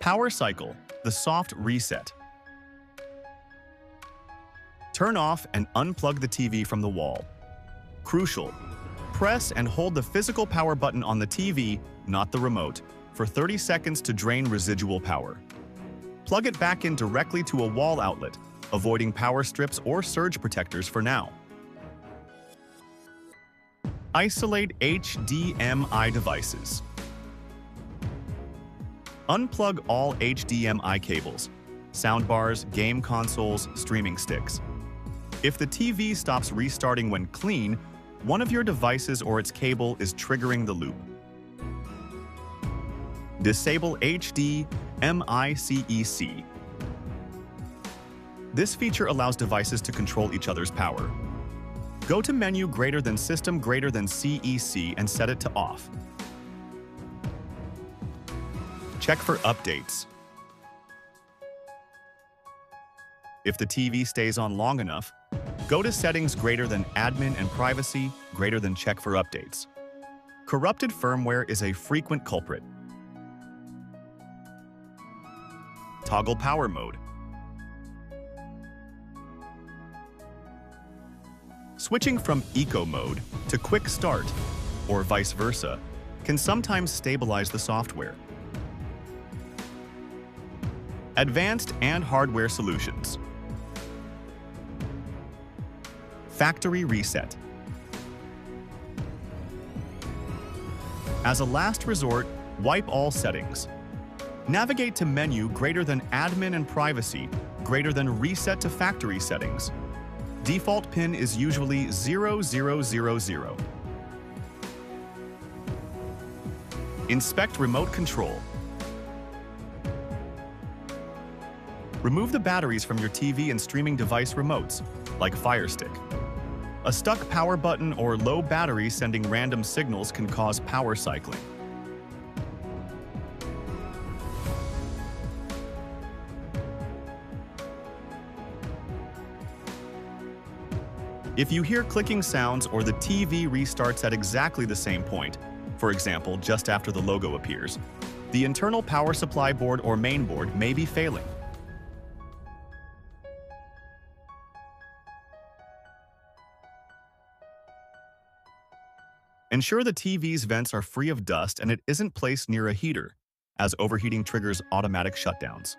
Power cycle, the soft reset. Turn off and unplug the TV from the wall. Crucial. Press and hold the physical power button on the TV, not the remote, for 30 seconds to drain residual power. Plug it back in directly to a wall outlet, avoiding power strips or surge protectors for now. Isolate HDMI devices. Unplug all HDMI cables, soundbars, game consoles, streaming sticks. If the TV stops restarting when clean, one of your devices or its cable is triggering the loop. Disable HDMI CEC. This feature allows devices to control each other's power. Go to Menu greater than System greater than CEC and set it to off. Check for updates. If the TV stays on long enough, go to Settings greater than Admin and Privacy greater than Check for updates. Corrupted firmware is a frequent culprit. Toggle power mode. Switching from Eco mode to Quick Start, or vice versa, can sometimes stabilize the software. Advanced and hardware solutions. Factory reset. As a last resort, wipe all settings. Navigate to Menu greater than Admin and Privacy greater than Reset to Factory settings. Default pin is usually 0000. Inspect remote control. Remove the batteries from your TV and streaming device remotes, like Fire Stick. A stuck power button or low battery sending random signals can cause power cycling. If you hear clicking sounds or the TV restarts at exactly the same point, for example, just after the logo appears, the internal power supply board or main board may be failing. Ensure the TV's vents are free of dust and it isn't placed near a heater, as overheating triggers automatic shutdowns.